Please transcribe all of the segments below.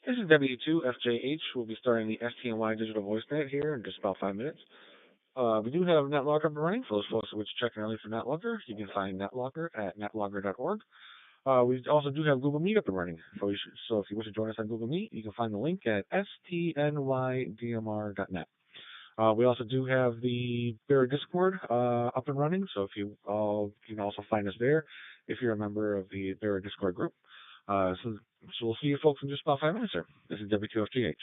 This is W2FJH. We'll be starting the STNY Digital Voice Net here in just about 5 minutes. We do have NetLogger up and running for those folks who wish to check early for NetLogger. You can find NetLogger at netlogger.org. We also do have Google Meet up and running. So if you wish to join us on Google Meet, you can find the link at stnydmr.net. We also do have the Bear Discord up and running, so if you can also find us there if you're a member of the Bear Discord group. So we'll see you folks in just about 5 minutes, sir. This is W2FGH.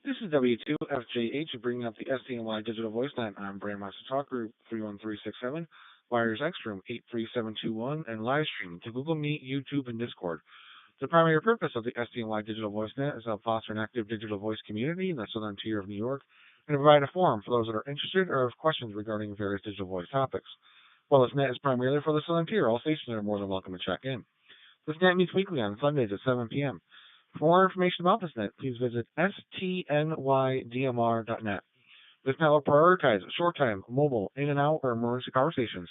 This is W2FJH bringing up the STNY Digital Voice Net. I'm Brandmaster Talk Group 31367, Wires X Room 83721, and live stream to Google Meet, YouTube, and Discord. The primary purpose of the STNY Digital Voice Net is to foster an active digital voice community in the southern tier of New York and provide a forum for those that are interested or have questions regarding various digital voice topics. While this net is primarily for the Southern Tier, all stations are more than welcome to check in. This net meets weekly on Sundays at 7 p.m. For more information about this net, please visit STNYDMR.net. This network prioritizes short-time, mobile, in-and-out, or emergency power stations.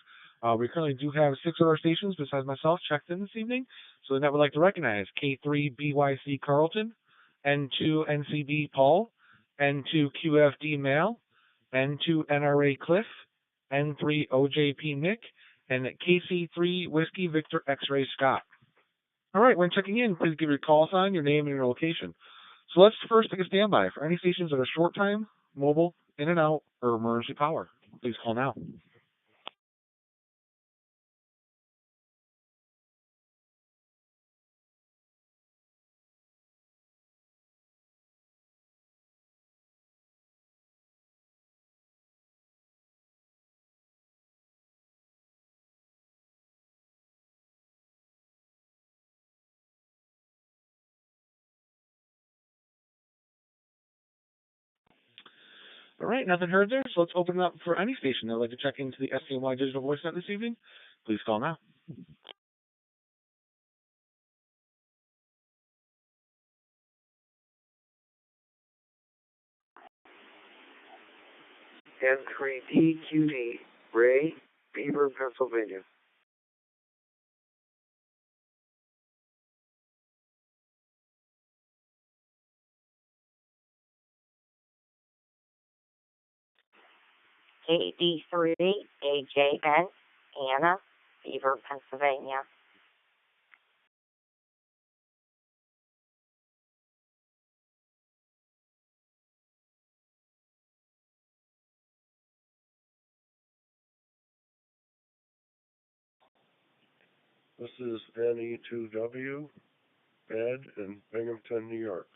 We currently do have 6 other stations besides myself checked in this evening, so the net would like to recognize K3BYC Carlton, N2NCB Paul, N2QFD Male, N2NRA Cliff, N3OJP Nick, and KC3 Whiskey Victor X-Ray Scott. All right, when checking in, please give your call sign, your name, and your location. So let's first take a standby for any stations that are short time, mobile, in and out, or emergency power. Please call now. All right, nothing heard there, so let's open it up for any station that would like to check into the STNY Digital Voice Net this evening. Please call now. N3TQD, Ray, Beaver, Pennsylvania. KD3AJN, Anna, Beaver, Pennsylvania. This is NE2W, Ed in Binghamton, New York.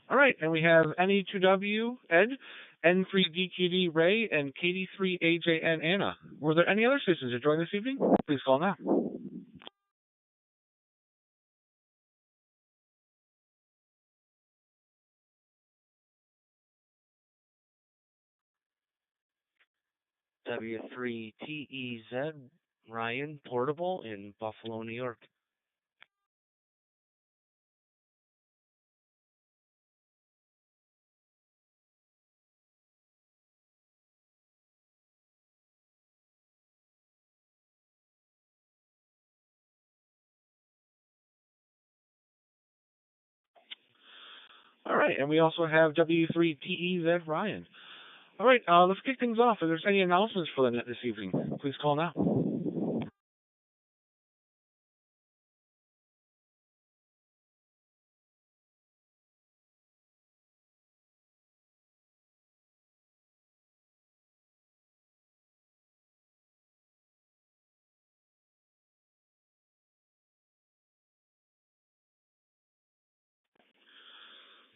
All right, and we have NE2W Ed, N3DQD Ray, and KD3AJN Anna. Were there any other stations that joined this evening? Please call now. W3TEZ, Ryan, Portable in Buffalo, New York. All right, and we also have W3TEZ Ryan. All right, let's kick things off. If there's any announcements for the net this evening, please call now.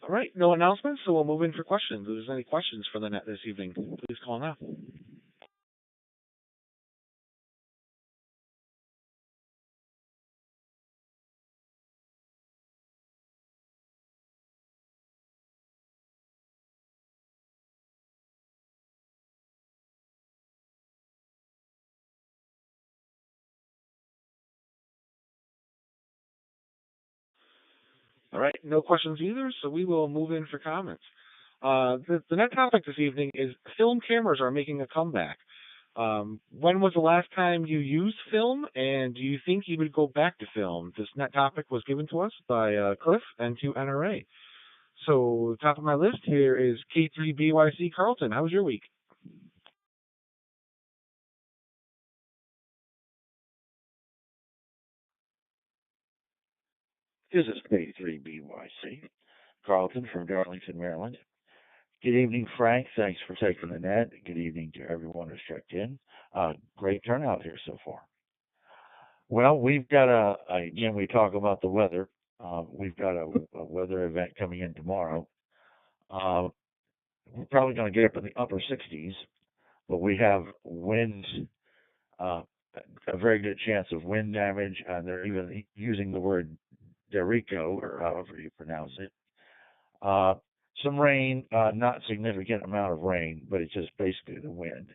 All right, no announcements, so we'll move in for questions. If there's any questions for the net this evening, please call now. All right, no questions either, so we will move in for comments. The net topic this evening is film cameras are making a comeback. When was the last time you used film, and do you think you would go back to film? This net topic was given to us by Cliff, N2NRA. So, top of my list here is K3BYC Carlton. How was your week? This is K3BYC, Carlton from Darlington, Maryland. Good evening, Frank. Thanks for taking the net. Good evening to everyone who's checked in. Great turnout here so far. Well, we've got again, we talk about the weather. We've got a weather event coming in tomorrow. We're probably going to get up in the upper 60s. but we have wind, uh, a very good chance of wind damage, and they're even using the word Derico, or however you pronounce it. Uh, some rain, not significant amount of rain, but it's just basically the wind,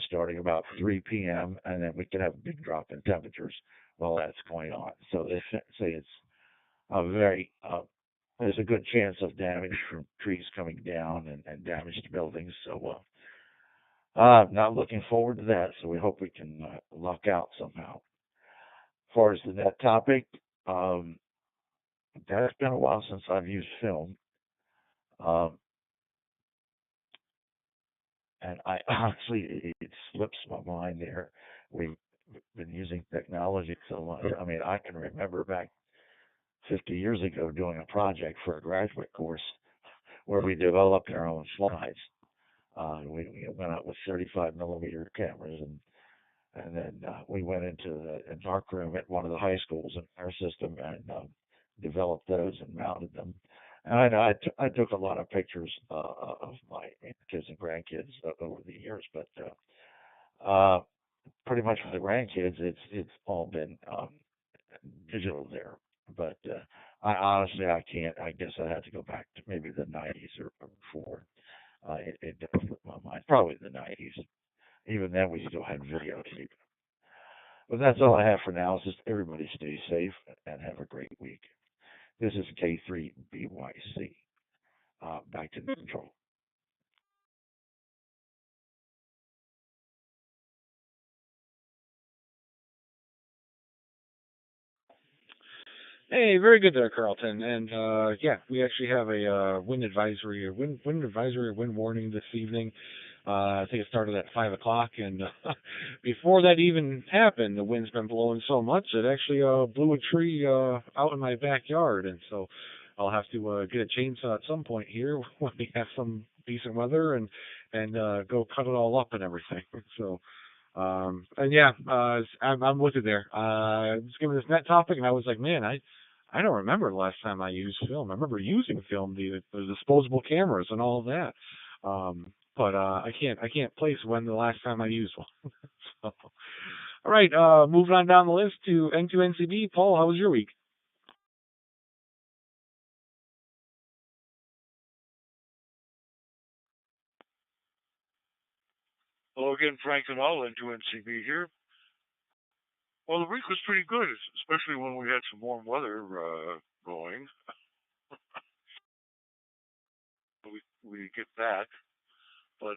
starting about 3 p.m., and then we could have a big drop in temperatures while that's going on. So they say it's a there's a good chance of damage from trees coming down and damage to buildings. So, not looking forward to that. So we hope we can luck out somehow. As far as the net topic, um, that's been a while since I've used film. Um, and I honestly, it slips my mind there. We've been using technology so much. I mean, I can remember back 50 years ago doing a project for a graduate course where we developed our own slides. We went out with 35 millimeter cameras, and then we went into a dark room at one of the high schools in our system and developed those and mounted them. And I took a lot of pictures of my kids and grandkids over the years, but pretty much for the grandkids, it's all been digital there. But I honestly, I can't. I guess I have to go back to maybe the 90s or before. It does slip my mind. Probably the 90s. Even then, we still had videotape. But that's all I have for now. It's just everybody stay safe and have a great week. This is K3BYC. Back to control. Hey, very good there, Carlton. And yeah, we actually have a wind advisory, or wind advisory, or wind warning this evening. I think it started at 5 o'clock, and before that even happened, the wind's been blowing so much it actually blew a tree out in my backyard, and so I'll have to get a chainsaw at some point here when we have some decent weather and go cut it all up and everything. So. And yeah, I'm with you there. I was given this net topic, and I was like, man, I don't remember the last time I used film. I remember using film, the disposable cameras and all of that. But I can't place when the last time I used one. So, all right, moving on down the list to N2NCB. Paul, how was your week? Hello again, Frank and all, N2NCB here. Well, the week was pretty good, especially when we had some warm weather going. We get that, but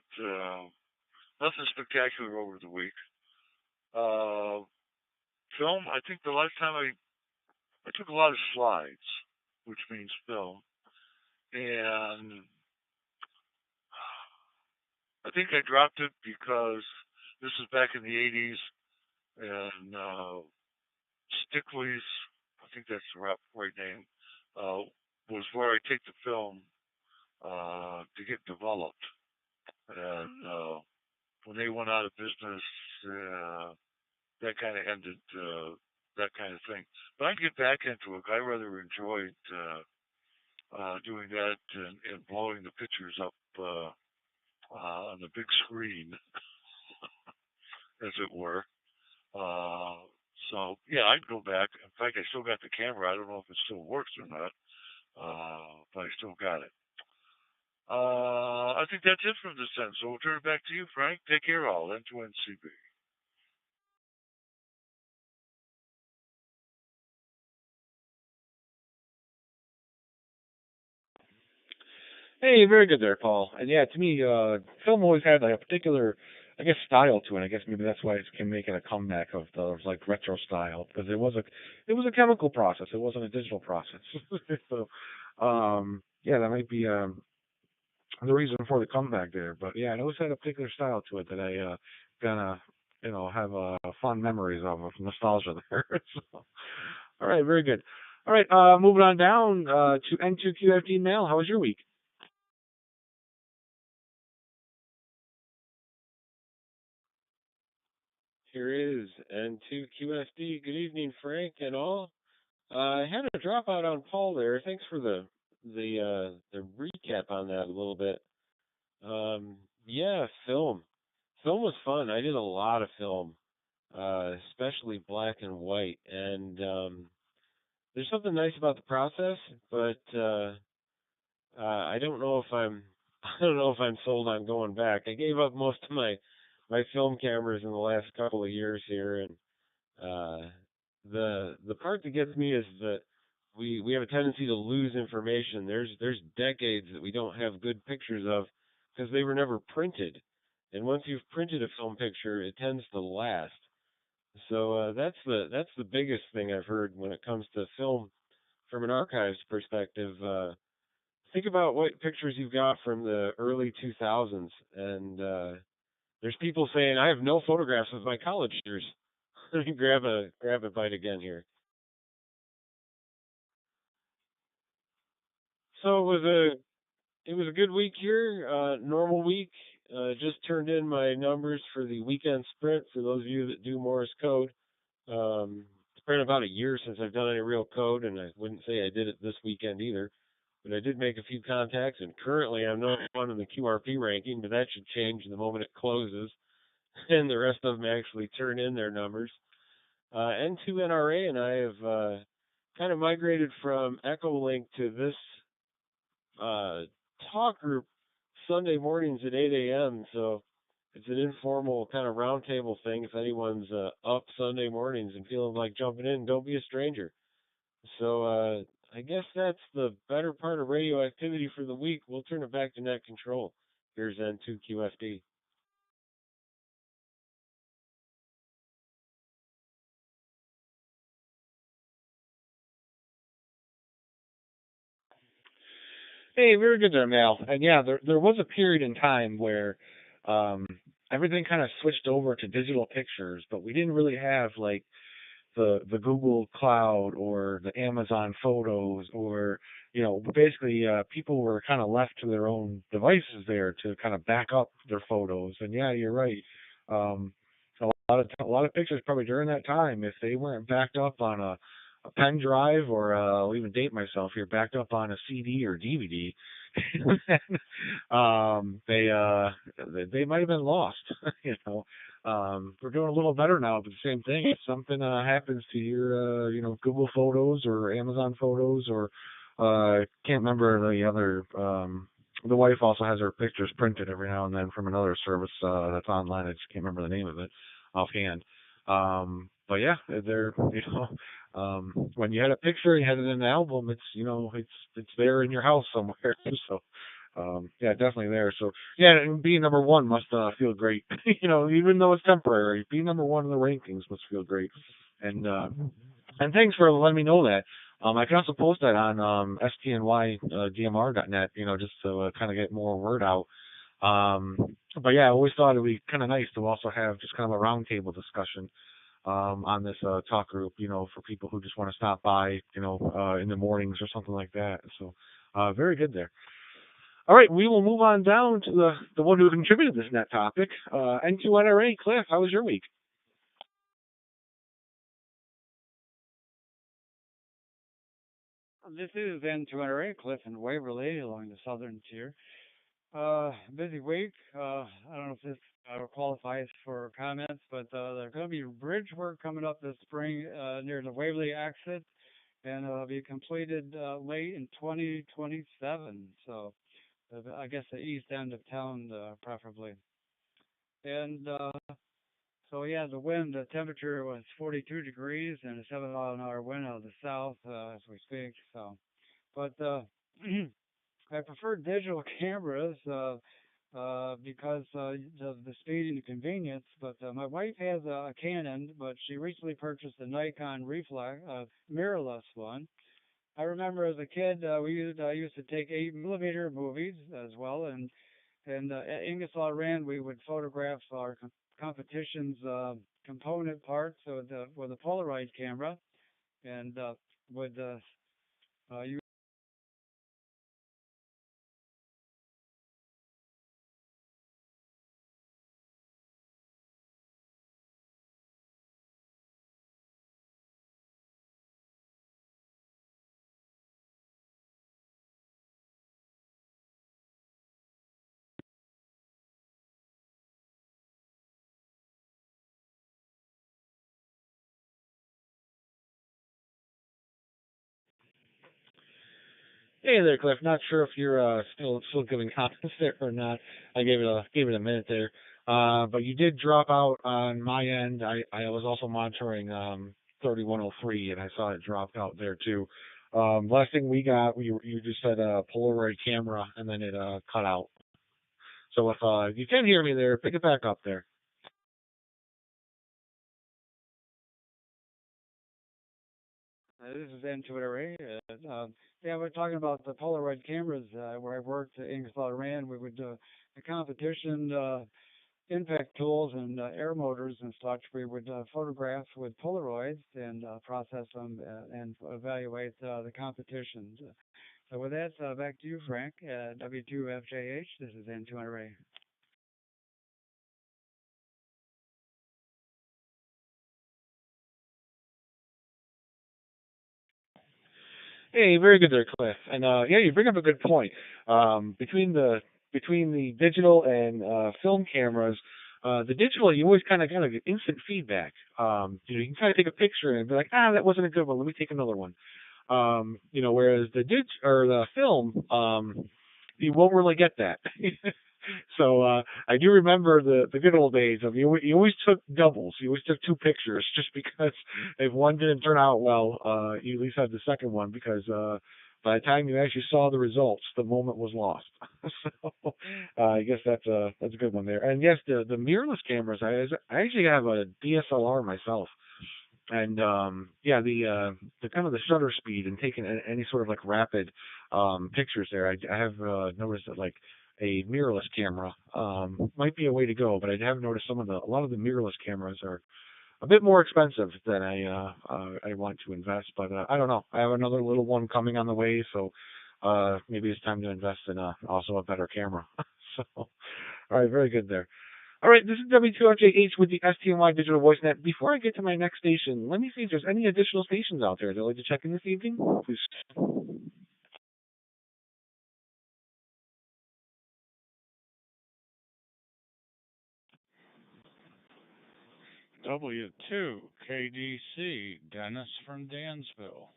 nothing spectacular over the week. Uh, Film, I think the last time I took a lot of slides, which means film, and I think I dropped it because this is back in the 80s, and Stickley's, I think that's the right name, was where I take the film to get developed. And when they went out of business, that kind of ended that kind of thing. But I get back into it. I rather enjoyed doing that and blowing the pictures up on the big screen, as it were. Uh, so yeah, I'd go back. In fact, I still got the camera. I don't know if it still works or not, but I still got it. I think that's it from this end. So we'll turn it back to you, Frank. Take care, all. N2NCB. Hey, very good there, Paul. And yeah, to me, film always had like a particular, I guess, style to it. I guess maybe that's why it can make it a comeback of like retro style, because it was a chemical process. It wasn't a digital process. So, yeah, that might be the reason for the comeback there. But yeah, it always had a particular style to it that I kind of have fond memories of nostalgia there. So, all right, very good. All right, moving on down to N2QFD Mail. How was your week? Here is N2QSD. Good evening, Frank and all. I had a dropout on Paul there. Thanks for the recap on that a little bit. Yeah, film. film was fun. I did a lot of film, especially black and white, and there's something nice about the process, but I don't know if I'm I don't know if I'm sold on going back. I gave up most of my film cameras in the last couple of years here, and uh, the part that gets me is that we have a tendency to lose information. There's decades that we don't have good pictures of because they were never printed, and once you've printed a film picture, it tends to last. So that's the biggest thing I've heard when it comes to film from an archives perspective. Think about what pictures you've got from the early 2000s, and there's people saying I have no photographs of my college years. Let me grab a bite again here. So it was a good week here, normal week. Just turned in my numbers for the weekend sprint for those of you that do Morse code. It's been about a year since I've done any real code, and I wouldn't say I did it this weekend either. But I did make a few contacts, and currently I'm number one in the QRP ranking, but that should change the moment it closes, and the rest of them actually turn in their numbers. N2NRA and I have kind of migrated from Echolink to this uh, talk group Sunday mornings at 8 a.m. So it's an informal kind of roundtable thing. If anyone's up Sunday mornings and feeling like jumping in, don't be a stranger. So I guess that's the better part of radio activity for the week. We'll turn it back to net control. Here's N2QFD. Hey, very good there, Mal. And yeah, there was a period in time where um, everything kind of switched over to digital pictures, but we didn't really have like the Google Cloud or the Amazon Photos or basically people were kind of left to their own devices there to kind of back up their photos. And yeah, you're right. Um, a lot of pictures probably during that time, if they weren't backed up on a pen drive or I'll even date myself here, backed up on a CD or DVD, they might have been lost. We're doing a little better now, but the same thing. If something happens to your Google Photos or Amazon Photos or can't remember the other. The wife also has her pictures printed every now and then from another service that's online. I just can't remember the name of it offhand. But yeah, they're when you had a picture, you had it in an album. It's there in your house somewhere. So yeah, definitely there. So yeah, and being number one must feel great. Even though it's temporary, being number one in the rankings must feel great. And thanks for letting me know that. I can also post that on STNY DMR.net, just to kind of get more word out. But yeah, I always thought it would be kind of nice to also have just kind of a roundtable discussion on this talk group, for people who just want to stop by, in the mornings or something like that. So very good there. All right, we will move on down to the one who contributed this net topic, N2NRA Cliff. How was your week? This is N2NRA Cliff in Waverly along the southern tier. Busy week. I don't know if this qualifies for comments, but there's going to be bridge work coming up this spring near the Waverly exit, and it'll be completed late in 2027. So I guess the east end of town, preferably. And so yeah, the temperature was 42 degrees and a 7-mile-an-hour wind out of the south as we speak. So, but I prefer digital cameras because of the speed and the convenience. But my wife has a Canon, but she recently purchased a Nikon reflex mirrorless one. I remember as a kid, I used to take 8 millimeter movies as well, and at Ingersoll Rand we would photograph our competition's component parts with a Polaroid camera, and would use Hey there, Cliff. Not sure if you're still giving comments there or not. I gave it a minute there. But you did drop out on my end. I was also monitoring 3103, and I saw it dropped out there too. Last thing we got, you just said a Polaroid camera, and then it cut out. So if you can hear me there, pick it back up there. This is N2NRA. Yeah, we're talking about the Polaroid cameras where I worked in Cloud Ran. We would the competition impact tools and air motors and such. We would photograph with Polaroids and process them and evaluate the competitions. So with that, back to you, Frank. W2FJH. This is N2NRA. Hey, very good there, Cliff. And yeah, you bring up a good point. Between the digital and film cameras, the digital you always kind of get instant feedback. You can kind of take a picture and be like, that wasn't a good one. Let me take another one. Whereas the film, you won't really get that. So I do remember the good old days of you always took doubles. You always took two pictures just because if one didn't turn out well, you at least had the second one because by the time you actually saw the results, the moment was lost. So I guess that's a good one there. And yes, the mirrorless cameras. I actually have a DSLR myself. And yeah, the kind of the shutter speed and taking any sort of like rapid pictures there. I have noticed that like a mirrorless camera might be a way to go, but I have noticed a lot of the mirrorless cameras are a bit more expensive than I want to invest. But I don't know. I have another little one coming on the way, so maybe it's time to invest in also a better camera. So, all right, very good there. All right, this is W2FJH with the STNY Digital Voice Net. Before I get to my next station, let me see if there's any additional stations out there that I'd like to check in this evening. Please. W2 KDC, Dennis from Dansville.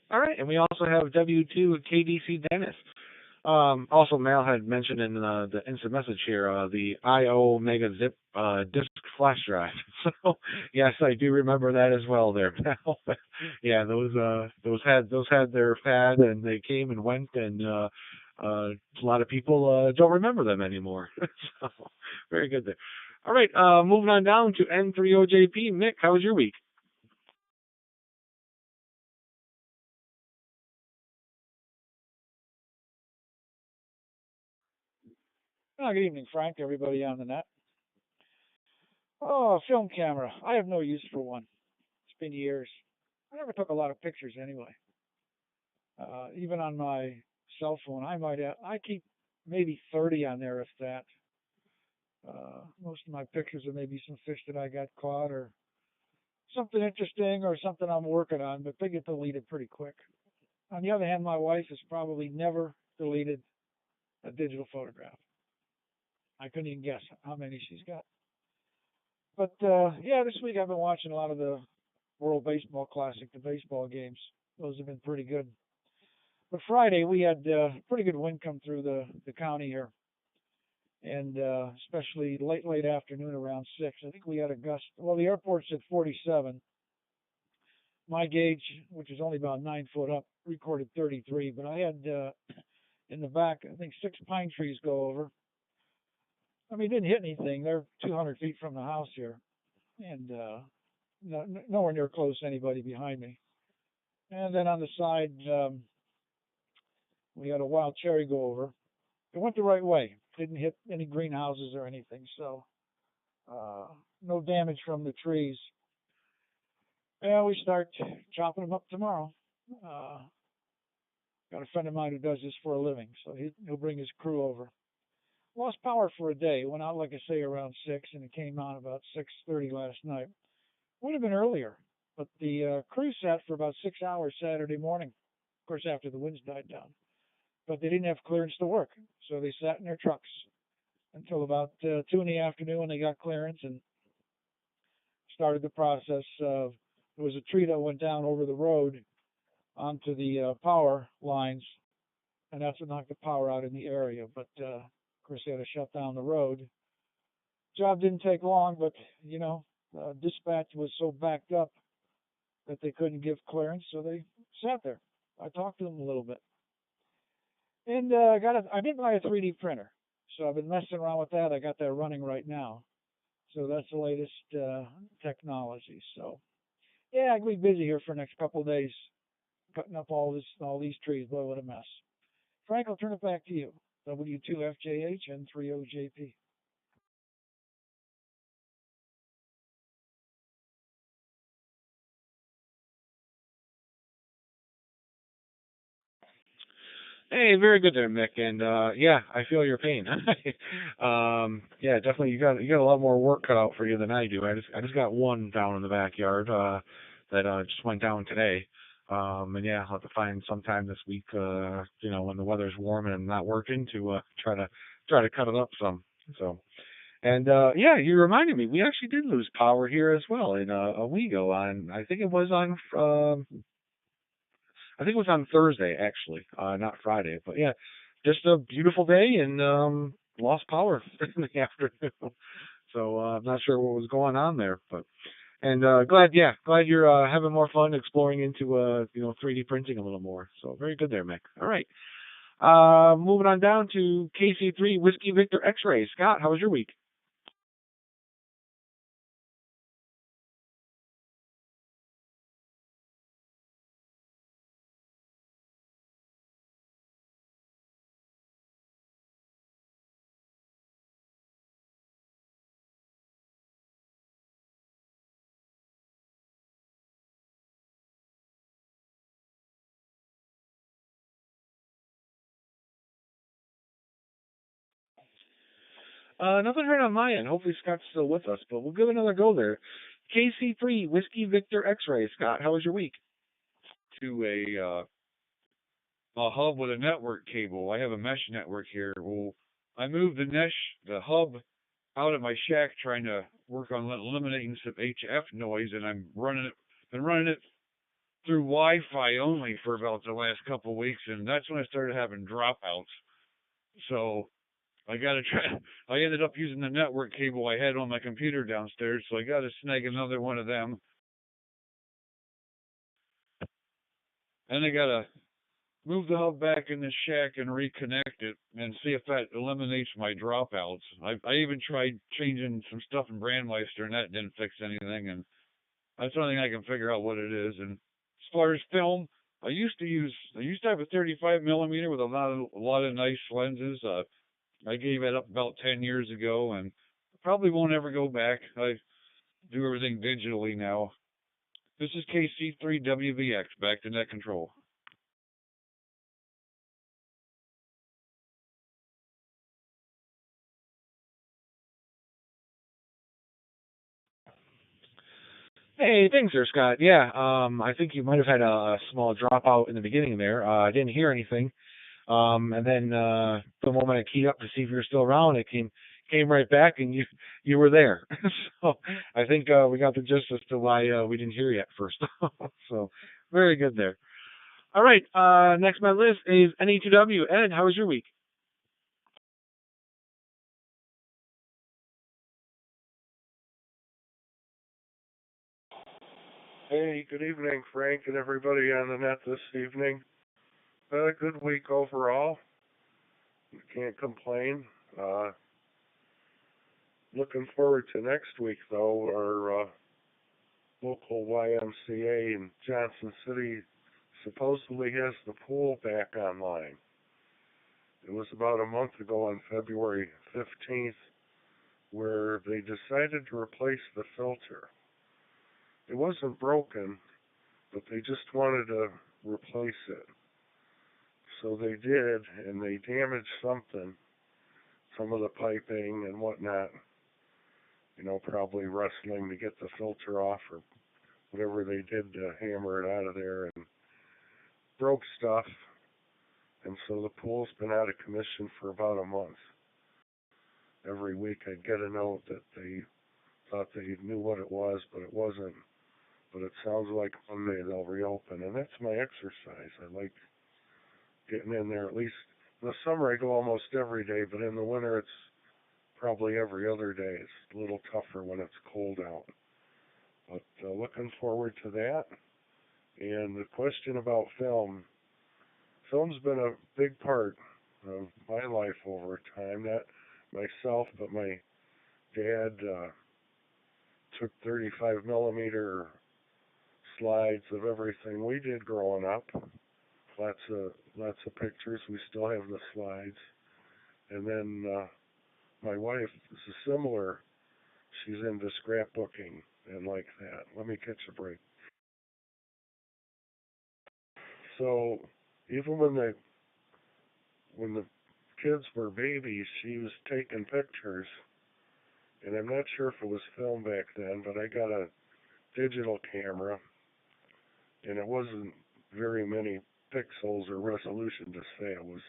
All right, and we also have W2 KDC Dennis. Also, Mal had mentioned in the instant message here the IO Mega Zip disk flash drive. So yes, I do remember that as well. There, Mal. Yeah, those had their fad, and they came and went, and a lot of people don't remember them anymore. So very good there. All right, moving on down to N3OJP. Mick, how was your week? Oh, good evening, Frank, everybody on the net. Oh, film camera. I have no use for one. It's been years. I never took a lot of pictures anyway. Even on my cell phone, I keep maybe 30 on there, if that. Most of my pictures are maybe some fish that I got caught or something interesting or something I'm working on, but they get deleted pretty quick. On the other hand, my wife has probably never deleted a digital photograph. I couldn't even guess how many she's got. But yeah, this week I've been watching a lot of the World Baseball Classic, the baseball games. Those have been pretty good. But Friday we had pretty good wind come through the county here, and especially late afternoon around 6. I think we had a gust. Well, the airport's at 47. My gauge, which is only about 9 foot up, recorded 33. But I had in the back, I think 6 pine trees go over. I mean, it didn't hit anything. They're 200 feet from the house here, and nowhere near close to anybody behind me. And then on the side, we had a wild cherry go over. It went the right way. Didn't hit any greenhouses or anything, so no damage from the trees. And we start chopping them up tomorrow. Got a friend of mine who does this for a living, so he'll bring his crew over. Lost power for a day. Went out, like I say, around 6, and it came on about 6:30 last night. Would have been earlier, but the crew sat for about 6 hours Saturday morning. Of course, after the winds died down. But they didn't have clearance to work, so they sat in their trucks until about 2 in the afternoon when they got clearance and started the process of, there was a tree that went down over the road onto the power lines, and that's what knocked the power out in the area. But of course, they had to shut down the road. Job didn't take long, but dispatch was so backed up that they couldn't give clearance, so they sat there. I talked to them a little bit, and I did buy a 3D printer, so I've been messing around with that. I got that running right now, so that's the latest technology. So yeah, I'll be busy here for the next couple of days, cutting up all these trees. Boy, what a mess. Frank, I'll turn it back to you. W2FJH N3OJP. Hey, very good there, Mick. And yeah, I feel your pain. Yeah, definitely. You got a lot more work cut out for you than I do. I just got one down in the backyard that just went down today. And yeah, I'll have to find sometime this week. When the weather's warm and I'm not working to try to cut it up some. So. And yeah, you reminded me. We actually did lose power here as well in Owego on. I think it was on Thursday, actually, not Friday. But yeah, just a beautiful day and lost power in the afternoon. So I'm not sure what was going on there, but and glad you're having more fun exploring into 3D printing a little more. So very good there, Mick. All right, moving on down to KC3 Whiskey Victor X-Ray. Scott, how was your week? Nothing heard on my end. Hopefully Scott's still with us, but we'll give it another go there. KC3 Whiskey Victor X-Ray. Scott, how was your week? To a hub with a network cable. I have a mesh network here. Well, I moved the hub out of my shack trying to work on eliminating some HF noise, and been running it through Wi-Fi only for about the last couple of weeks, and that's when I started having dropouts. So I got to try. I ended up using the network cable I had on my computer downstairs, so I got to snag another one of them. And I got to move the hub back in the shack and reconnect it and see if that eliminates my dropouts. I even tried changing some stuff in Brandmeister, and that didn't fix anything. And that's the only thing I can figure out what it is. And as far as film, I used to have a 35 millimeter with a lot of nice lenses. I gave it up about 10 years ago, and probably won't ever go back. I do everything digitally now. This is KC3WVX, back to net control. Hey, thanks there, Scott. Yeah, I think you might have had a small dropout in the beginning there. I didn't hear anything. And then the moment I keyed up to see if you were still around, it came right back, and you were there. So I think we got the gist as to why we didn't hear you at first. So very good there. All right, next on my list is NE2W. Ed, how was your week? Hey, good evening, Frank, and everybody on the net this evening. A good week overall. Can't complain. Looking forward to next week, though. Our local YMCA in Johnson City supposedly has the pool back online. It was about a month ago on February 15th where they decided to replace the filter. It wasn't broken, but they just wanted to replace it. So they did, and they damaged something, some of the piping and whatnot. Probably wrestling to get the filter off or whatever they did to hammer it out of there, and broke stuff. And so the pool's been out of commission for about a month. Every week I'd get a note that they thought they knew what it was, but it wasn't. But it sounds like Monday they'll reopen, and that's my exercise. I like getting in there at least. In the summer I go almost every day, but in the winter it's probably every other day. It's a little tougher when it's cold out. But looking forward to that. And the question about film's been a big part of my life over time. Not myself, but my dad took 35 millimeter slides of everything we did growing up. Lots of pictures. We still have the slides. And then my wife is similar. She's into scrapbooking and like that. Let me catch a break. So even when the kids were babies, she was taking pictures, and I'm not sure if it was film back then, but I got a digital camera, and it wasn't very many pixels or resolution to say. It was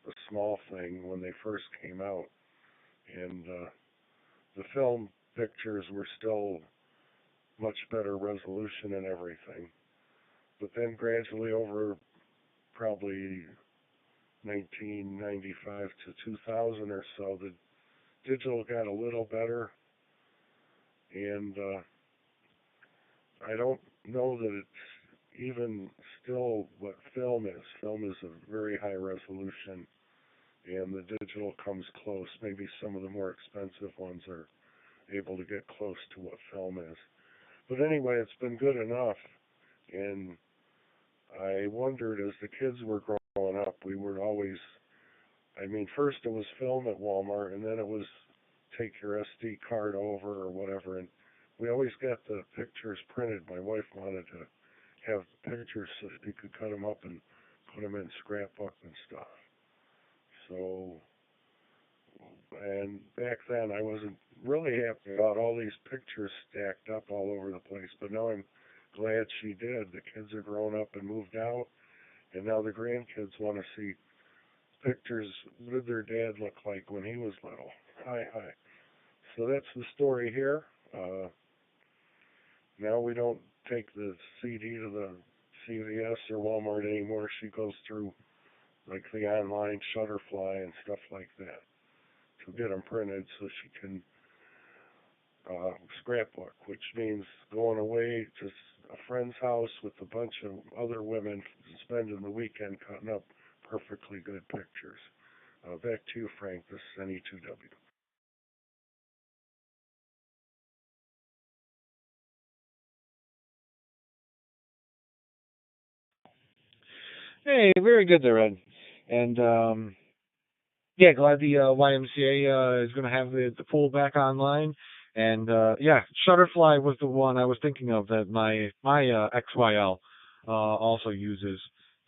a small thing when they first came out, and the film pictures were still much better resolution and everything. But then gradually over probably 1995 to 2000 or so, the digital got a little better, and I don't know that it's even still what film is. Film is a very high resolution, and the digital comes close. Maybe some of the more expensive ones are able to get close to what film is. But anyway, it's been good enough, and I wondered as the kids were growing up, we were always, first it was film at Walmart, and then it was take your SD card over or whatever, and we always got the pictures printed. My wife wanted to have pictures so she could cut them up and put them in scrapbook and stuff. So, and back then I wasn't really happy about all these pictures stacked up all over the place, but now I'm glad she did. The kids are grown up and moved out, and now the grandkids want to see pictures. What did their dad look like when he was little? Hi. So that's the story here. Now we don't take the CD to the CVS or Walmart anymore. She goes through like the online Shutterfly and stuff like that to get them printed so she can scrapbook, which means going away to a friend's house with a bunch of other women spending the weekend cutting up perfectly good pictures. Back to you, Frank. This is N2NRA. Hey, very good there, Ed. And yeah, glad the YMCA is going to have the pool back online. And yeah, Shutterfly was the one I was thinking of that my XYL also uses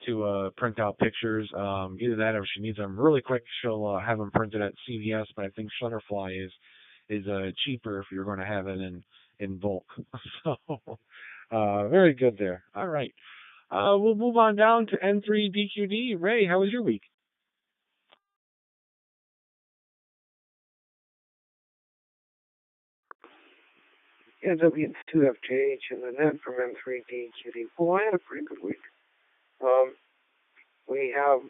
to print out pictures. Either that or if she needs them really quick, she'll have them printed at CVS. But I think Shutterfly is cheaper if you're going to have it in bulk. So very good there. All right. We'll move on down to N3DQD. Ray, how was your week? NW2FJH and the net from N3DQD. Well, I had a pretty good week. We have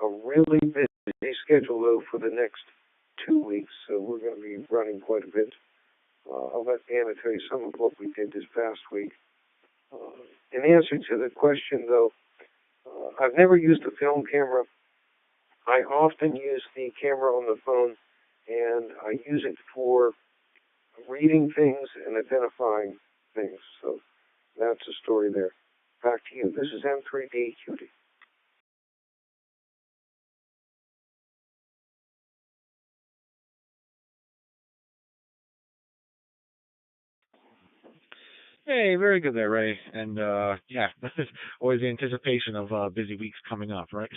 a really busy schedule, though, for the next 2 weeks, so we're going to be running quite a bit. I'll let Anna tell you some of what we did this past week. In answer to the question, though, I've never used a film camera. I often use the camera on the phone, and I use it for reading things and identifying things. So that's the story there. Back to you. This is N3DQD. Hey, very good there, Ray. And yeah, always the anticipation of busy weeks coming up, right?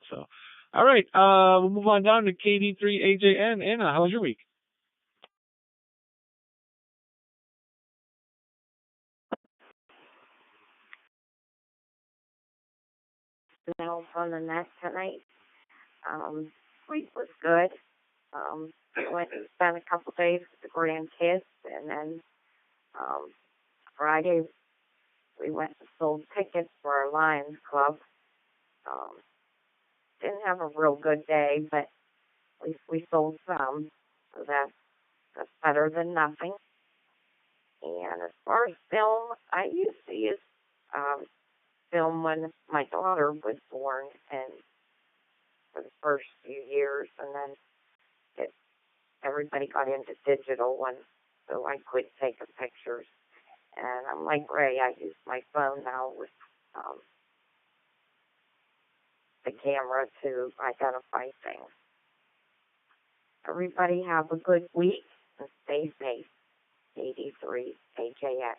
So, all right, we'll move on down to KD3AJN. Anna, how was your week? Snow from the net tonight. Week was good. Went and spent a couple days with the grandkids, and then Friday we went and sold tickets for our Lions Club. Um, didn't have a real good day, but at least we sold some, so that's better than nothing. And as far as film, I used to use um, film when my daughter was born, and for the first few years, and then it, everybody got into digital, and so I quit taking pictures. And I'm like Ray, I use my phone now with um, the camera to identify things. Everybody have a good week and stay safe. 83 AJX.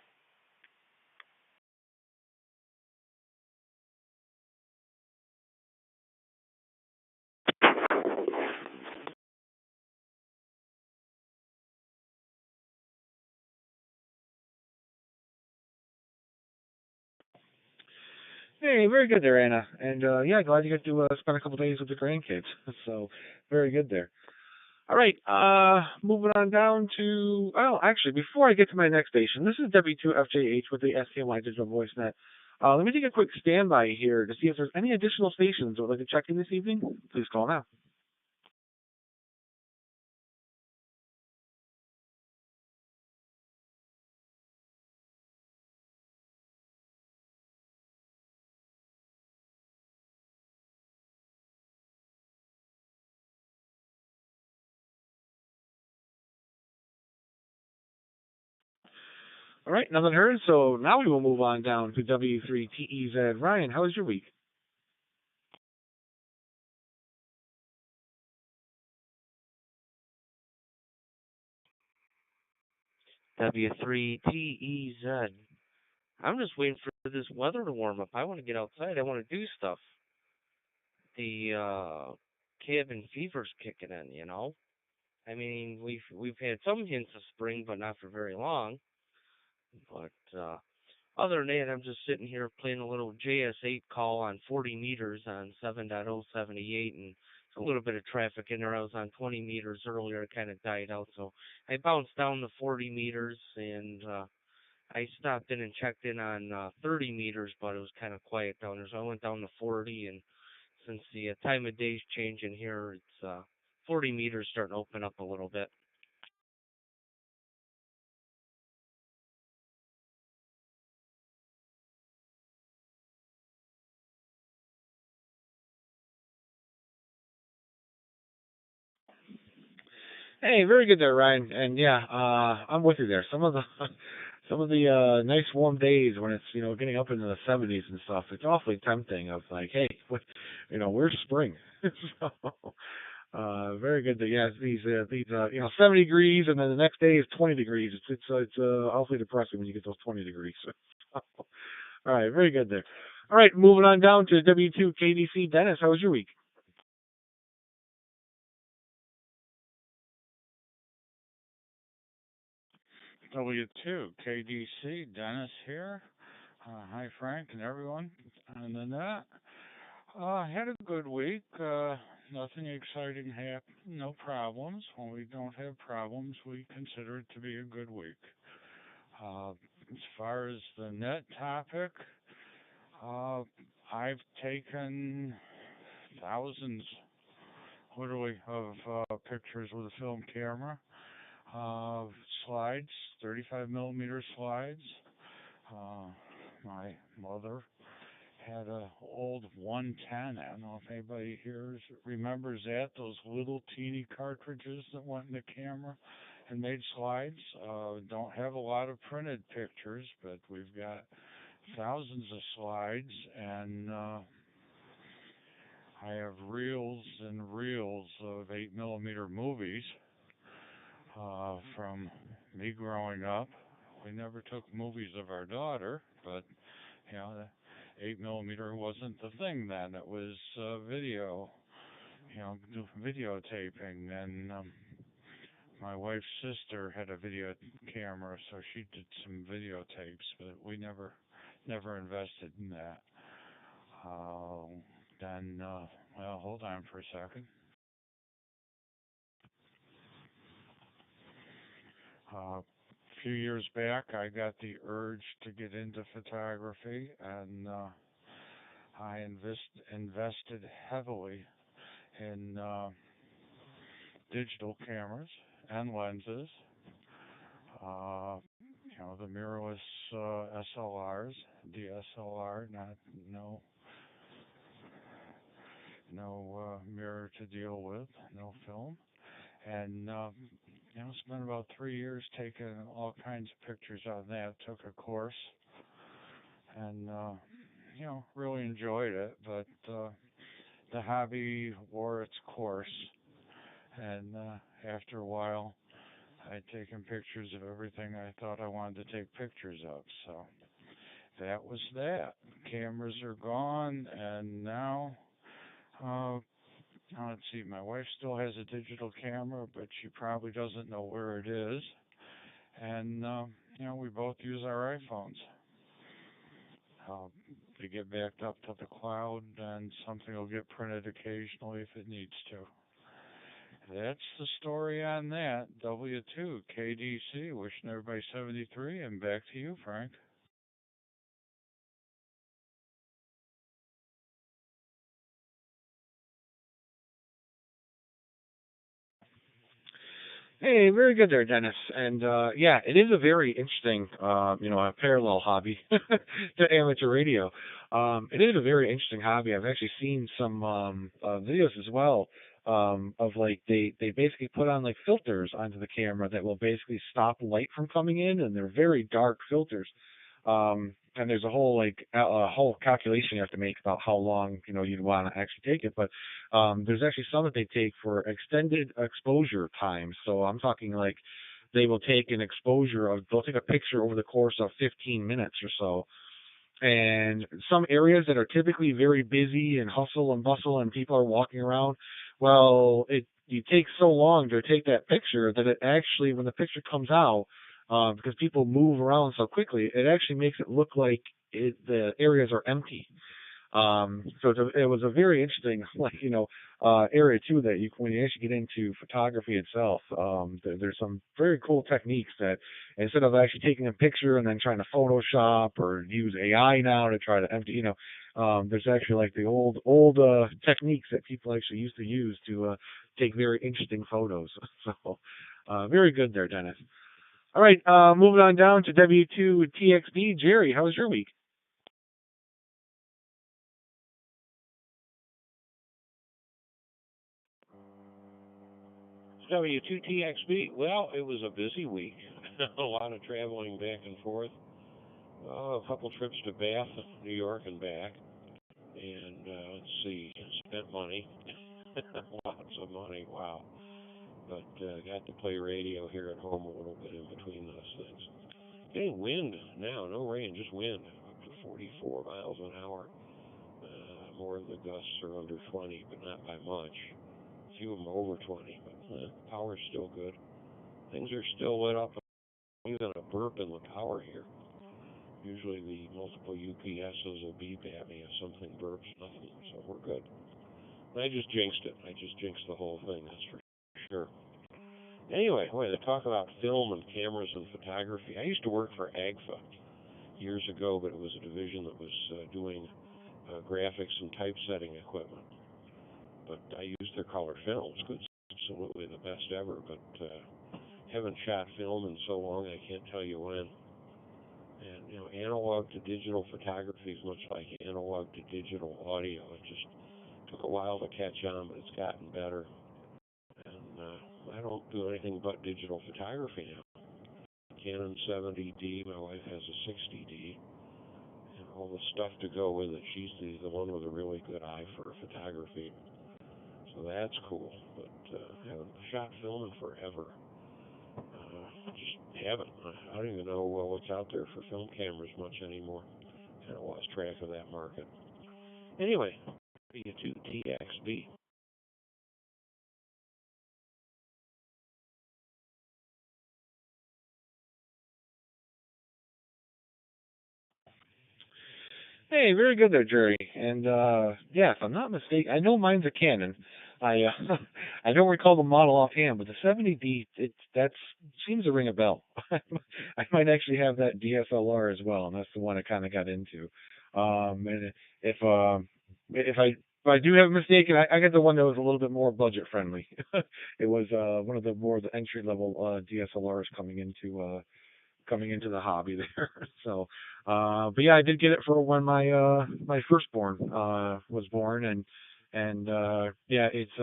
Hey, very good there, Anna. And yeah, glad you got to spend a couple days with the grandkids. So, very good there. All right, moving on down to, well, actually, before I get to my next station, this is W2FJH with the STNY Digital Voice Net. Let me take a quick standby here to see if there's any additional stations that would like to check in this evening. Please call now. All right, nothing heard, so now we will move on down to W3TEZ. Ryan, how was your week? W3TEZ. I'm just waiting for this weather to warm up. I want to get outside. I want to do stuff. The cabin fever's kicking in, you know. I mean, we've had some hints of spring, but not for very long. But other than that, I'm just sitting here playing a little JS8 call on 40 meters on 7.078, and a little bit of traffic in there. I was on 20 meters earlier, it kind of died out, so I bounced down to 40 meters, and I stopped in and checked in on 30 meters, but it was kind of quiet down there, so I went down to 40, and since the time of day's changing here, it's 40 meters starting to open up a little bit. Hey, very good there, Ryan. And yeah, I'm with you there. Some of the some of the nice warm days when it's getting up into the 70s and stuff. It's awfully tempting. Of like, hey, what, where's spring? So, very good. Yeah, these 70 degrees, and then the next day is 20 degrees. It's awfully depressing when you get those 20 degrees. All right, very good there. All right, moving on down to W2KDC. Dennis, how was your week? W2 KDC, Dennis here. Hi, Frank and everyone on the net. Had a good week. Nothing exciting happened. No problems. When we don't have problems, we consider it to be a good week. As far as the net topic, uh, I've taken thousands, literally, of pictures with a film camera. Slides, 35 millimeter slides. My mother had a old 110. I don't know if anybody here remembers that. Those little teeny cartridges that went in the camera and made slides. Don't have a lot of printed pictures, but we've got thousands of slides, and I have reels and reels of 8 millimeter movies from me growing up we never took movies of our daughter, but you know, the 8 millimeter wasn't the thing then. It was video, you know, videotaping, and my wife's sister had a video camera, so she did some videotapes, but we never invested in that. Then, well, hold on for a second. A few years back, I got the urge to get into photography, and I invested heavily in digital cameras and lenses. You know, the mirrorless SLRs, DSLR, not no mirror to deal with, no film, and you know, spent about 3 years taking all kinds of pictures on that. Took a course, and you know, really enjoyed it, but the hobby wore its course, and after a while, I'd taken pictures of everything I thought I wanted to take pictures of. So that was that. Cameras are gone, and now, let's see, my wife still has a digital camera, but she probably doesn't know where it is. And, you know, we both use our iPhones. They get backed up to the cloud, and something will get printed occasionally if it needs to. That's the story on that. W2, KDC, wishing everybody 73, and back to you, Frank. Hey, very good there, Dennis. And yeah, it is a very interesting, a parallel hobby to amateur radio. It is a very interesting hobby. I've actually seen some videos as well of like they basically put on like filters onto the camera that will basically stop light from coming in, and they're very dark filters. And there's a whole a whole calculation you have to make about how long you'd want to actually take it. But there's actually some that they take for extended exposure time. So I'm talking like they will take an exposure of they'll take a picture over the course of 15 minutes or so. And some areas that are typically very busy and hustle and bustle and people are walking around, well, it takes so long to take that picture that it actually, when the picture comes out, because people move around so quickly, it actually makes it look like the areas are empty. It was a very interesting, area too that when you actually get into photography itself, there's some very cool techniques that instead of actually taking a picture and then trying to Photoshop or use AI now to try to empty, there's actually like the old techniques that people actually used to use to take very interesting photos. So, very good there, Dennis. All right, moving on down to W2TXB. Jerry, how was your week? W2TXB. Well, it was a busy week. A lot of traveling back and forth. A couple trips to Bath, New York, and back. And let's see, spent money. Lots of money, wow. But got to play radio here at home a little bit in between those things. Getting wind now, no rain, just wind. Up to 44 miles an hour. More of the gusts are under 20, but not by much. A few of them over 20, but power's still good. Things are still lit up. I'm going to burp in the power here. Usually the multiple UPSs will beep at me if something burps, nothing, so we're good. I just jinxed it. I just jinxed the whole thing, that's for sure. Anyway, they talk about film and cameras and photography. I used to work for AGFA years ago, but it was a division that was doing graphics and typesetting equipment. But I used their color films. It's absolutely the best ever, but haven't shot film in so long I can't tell you when. And analog to digital photography is much like analog to digital audio. It just took a while to catch on, but it's gotten better. And I don't do anything but digital photography now. Canon 70D, my wife has a 60D, and all the stuff to go with it. She's the one with a really good eye for photography. So that's cool, but haven't shot film in forever. just haven't. I don't even know what's out there for film cameras much anymore. Kind of lost track of that market. Anyway, W2TXB. Hey, very good there, Jerry. And yeah, if I'm not mistaken, I know mine's a Canon. I I don't recall the model offhand, but the 70D, that seems to ring a bell. I might actually have that DSLR as well, and that's the one I kind of got into. And if I do have a mistake, I got the one that was a little bit more budget friendly. It was one of the more the entry level DSLRs coming into the hobby there. So, but yeah, I did get it for when my firstborn was born, and yeah, it's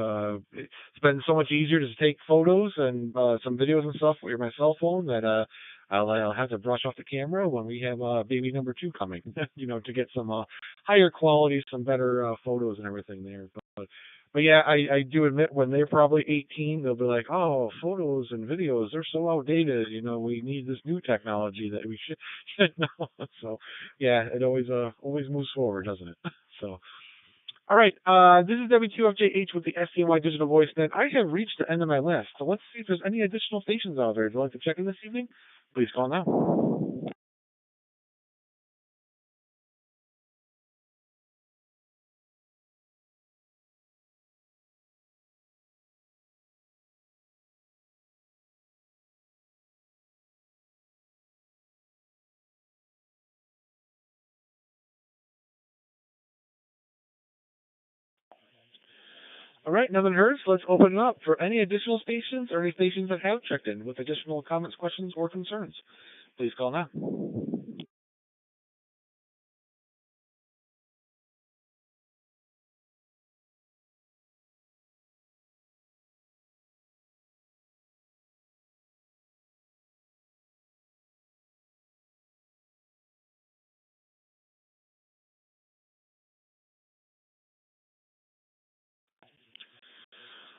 been so much easier to take photos and some videos and stuff with my cell phone that I'll have to brush off the camera when we have baby number 2 coming, to get some higher quality, some better photos and everything there. But yeah, I do admit when they're probably 18, they'll be like, oh, photos and videos, they're so outdated. We need this new technology that we should know. So yeah, it always moves forward, doesn't it? So. All right, this is W2FJH with the STNY Digital Voice Net. I have reached the end of my list, so let's see if there's any additional stations out there. If you'd like to check in this evening, please call now. All right, nothing hurts. Let's open it up for any additional stations or any stations that have checked in with additional comments, questions, or concerns. Please call now.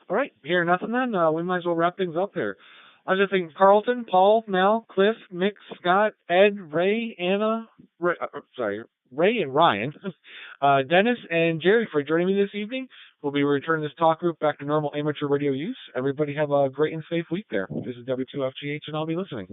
All right, hearing nothing then, we might as well wrap things up here. I was just thinking Carlton, Paul, Mel, Cliff, Mick, Scott, Ed, Ray, Anna, Ray and Ryan, Dennis, and Jerry for joining me this evening. We'll be returning this talk group back to normal amateur radio use. Everybody have a great and safe week there. This is W2FGH, and I'll be listening.